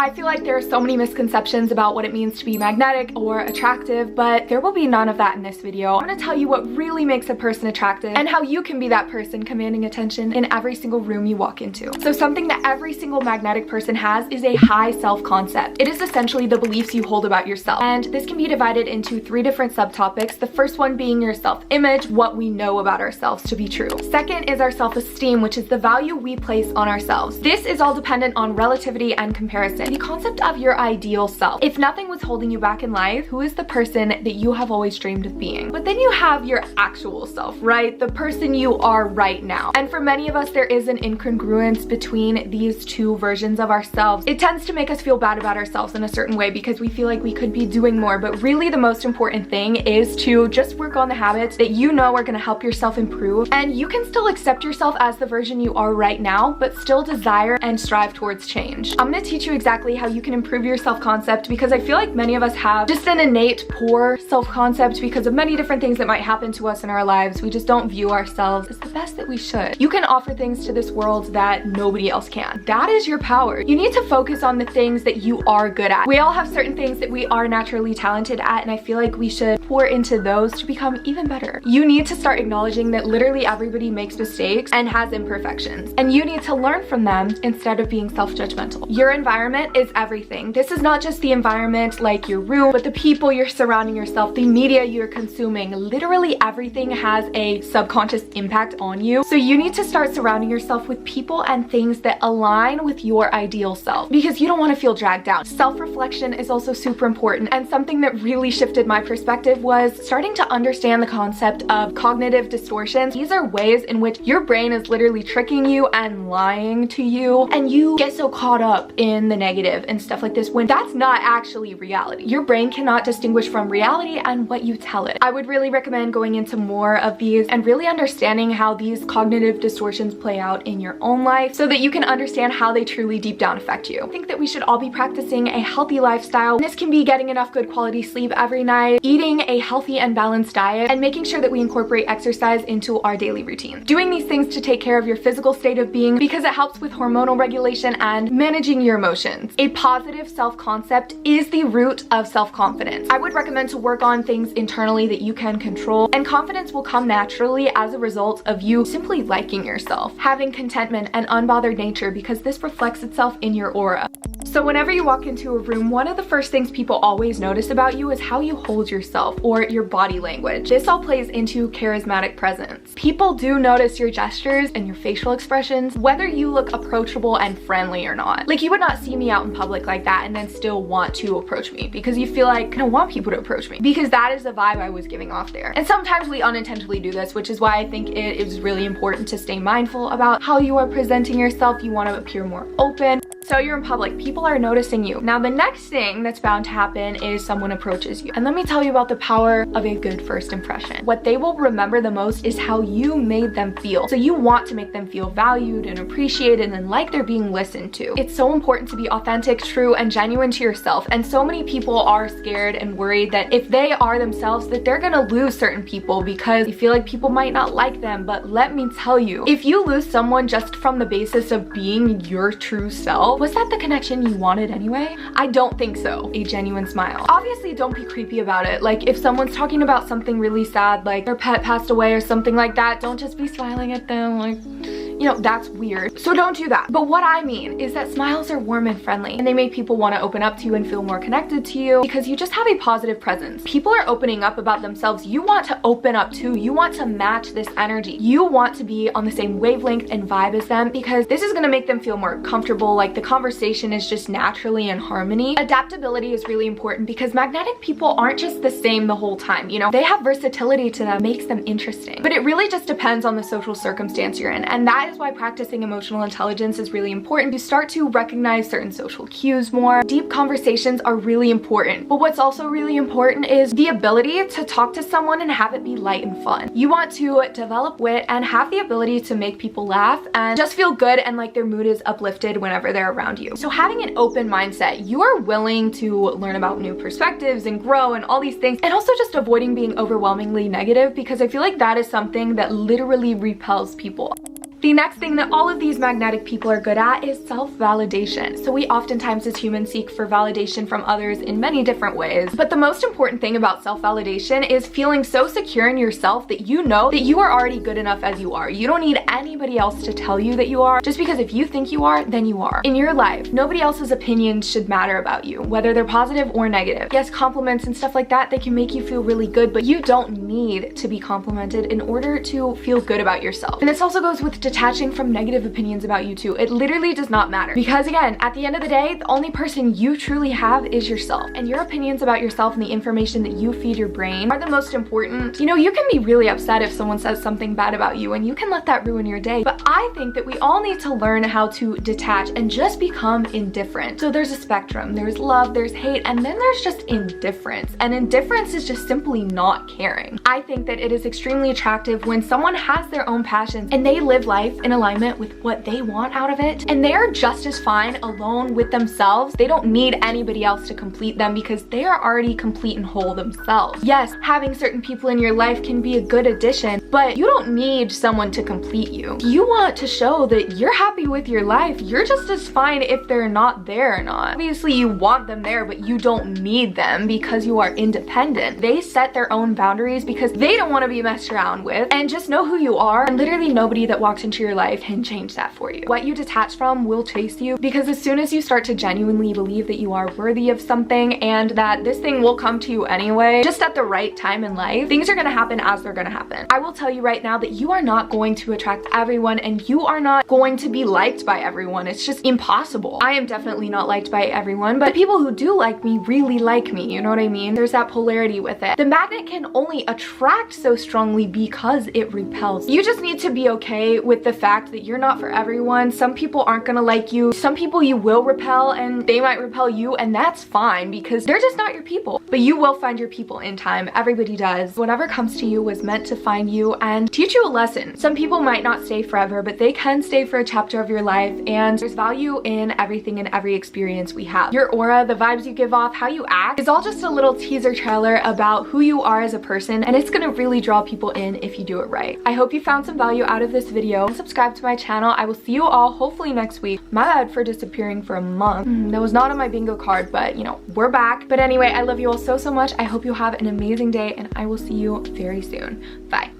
I feel like there are so many misconceptions about what it means to be magnetic or attractive, but there will be none of that in this video. I'm gonna tell you what really makes a person attractive and how you can be that person commanding attention in every single room you walk into. So something that every single magnetic person has is a high self-concept. It is essentially the beliefs you hold about yourself. And this can be divided into 3 different subtopics. The first one being your self-image, what we know about ourselves to be true. Second is our self-esteem, which is the value we place on ourselves. This is all dependent on relativity and comparison. The concept of your ideal self. If nothing was holding you back in life, who is the person that you have always dreamed of being? But then you have your actual self, right? The person you are right now. And for many of us, there is an incongruence between these 2 versions of ourselves. It tends to make us feel bad about ourselves in a certain way because we feel like we could be doing more, but really the most important thing is to just work on the habits that you know are gonna help yourself improve, and you can still accept yourself as the version you are right now, but still desire and strive towards change. I'm gonna teach you exactly how you can improve your self-concept because I feel like many of us have just an innate poor self-concept because of many different things that might happen to us in our lives. We just don't view ourselves as the best that we should. You can offer things to this world that nobody else can. That is your power. You need to focus on the things that you are good at. We all have certain things that we are naturally talented at, and I feel like we should pour into those to become even better. You need to start acknowledging that literally everybody makes mistakes and has imperfections, and you need to learn from them instead of being self-judgmental. Your environment is everything. This is not just the environment like your room, but the people you're surrounding yourself, the media you're consuming. Literally everything has a subconscious impact on you. So you need to start surrounding yourself with people and things that align with your ideal self because you don't want to feel dragged down. Self-reflection is also super important, and something that really shifted my perspective was starting to understand the concept of cognitive distortions. These are ways in which your brain is literally tricking you and lying to you, and you get so caught up in the negative and stuff like this when that's not actually reality. Your brain cannot distinguish from reality and what you tell it. I would really recommend going into more of these and really understanding how these cognitive distortions play out in your own life so that you can understand how they truly deep down affect you. I think that we should all be practicing a healthy lifestyle. This can be getting enough good quality sleep every night, eating a healthy and balanced diet, and making sure that we incorporate exercise into our daily routine. Doing these things to take care of your physical state of being because it helps with hormonal regulation and managing your emotions. A positive self-concept is the root of self-confidence. I would recommend to work on things internally that you can control, and confidence will come naturally as a result of you simply liking yourself, having contentment and unbothered nature because this reflects itself in your aura. So whenever you walk into a room, one of the first things people always notice about you is how you hold yourself or your body language. This all plays into charismatic presence. People do notice your gestures and your facial expressions, whether you look approachable and friendly or not. Like, you would not see me out in public like that and then still want to approach me because you feel like I don't want people to approach me because that is the vibe I was giving off there. And sometimes we unintentionally do this, which is why I think it is really important to stay mindful about how you are presenting yourself. You want to appear more open. So you're in public, people are noticing you. Now the next thing that's bound to happen is someone approaches you. And let me tell you about the power of a good first impression. What they will remember the most is how you made them feel. So you want to make them feel valued and appreciated and like they're being listened to. It's so important to be authentic, true, and genuine to yourself. And so many people are scared and worried that if they are themselves, that they're gonna lose certain people because they feel like people might not like them. But let me tell you, if you lose someone just from the basis of being your true self, was that the connection you wanted anyway? I don't think so. A genuine smile. Obviously, don't be creepy about it. Like, if someone's talking about something really sad, like their pet passed away or something like that, don't just be smiling at them like, you know, that's weird. So don't do that. But what I mean is that smiles are warm and friendly, and they make people want to open up to you and feel more connected to you because you just have a positive presence. People are opening up about themselves. You want to open up too. You want to match this energy. You want to be on the same wavelength and vibe as them because this is going to make them feel more comfortable. Like, the conversation is just naturally in harmony. Adaptability is really important because magnetic people aren't just the same the whole time. You know, they have versatility to them, makes them interesting. But it really just depends on the social circumstance you're in, and that is why practicing emotional intelligence is really important. You start to recognize certain social cues more. Deep conversations are really important. But what's also really important is the ability to talk to someone and have it be light and fun. You want to develop wit and have the ability to make people laugh and just feel good and like their mood is uplifted whenever they're around you. So having an open mindset, you are willing to learn about new perspectives and grow and all these things, and also just avoiding being overwhelmingly negative because I feel like that is something that literally repels people. The next thing that all of these magnetic people are good at is self-validation. So we oftentimes as humans seek for validation from others in many different ways. But the most important thing about self-validation is feeling so secure in yourself that you know that you are already good enough as you are. You don't need anybody else to tell you that you are, just because if you think you are, then you are. In your life, nobody else's opinions should matter about you, whether they're positive or negative. Yes, compliments and stuff like that, they can make you feel really good, but you don't need to be complimented in order to feel good about yourself. And this also goes with detaching from negative opinions about you too. It literally does not matter. Because again, at the end of the day, the only person you truly have is yourself. And your opinions about yourself and the information that you feed your brain are the most important. You know, you can be really upset if someone says something bad about you and you can let that ruin your day. But I think that we all need to learn how to detach and just become indifferent. So there's a spectrum. There's love, there's hate, and then there's just indifference. And indifference is just simply not caring. I think that it is extremely attractive when someone has their own passions and they live life in alignment with what they want out of it. And they're just as fine alone with themselves. They don't need anybody else to complete them because they are already complete and whole themselves. Yes, having certain people in your life can be a good addition, but you don't need someone to complete you. You want to show that you're happy with your life. You're just as fine if they're not there or not. Obviously, you want them there, but you don't need them because you are independent. They set their own boundaries because they don't want to be messed around with. And just know who you are, and literally nobody that walks into your life can change that for you. What you detach from will chase you, because as soon as you start to genuinely believe that you are worthy of something and that this thing will come to you anyway, just at the right time in life, things are going to happen as they're going to happen. I will tell you right now that you are not going to attract everyone, and you are not going to be liked by everyone. It's just impossible. I am definitely not liked by everyone, but people who do like me really like me. You know what I mean? There's that polarity with it. The magnet can only attract so strongly because it repels. You just need to be okay with the fact that you're not for everyone. Some people aren't gonna like you. Some people you will repel, and they might repel you, and that's fine because they're just not your people. But you will find your people in time. Everybody does. Whatever comes to you was meant to find you and teach you a lesson. Some people might not stay forever, but they can stay for a chapter of your life, and there's value in everything and every experience we have. Your aura, the vibes you give off, how you act, is all just a little teaser trailer about who you are as a person, and it's gonna really draw people in if you do it right. I hope you found some value out of this video. Subscribe to my channel. I will see you all hopefully next week. My bad for disappearing for a month. That was not on my bingo card, but you know, we're back. But anyway, I love you all so much. I hope you have an amazing day, and I will see you very soon. Bye.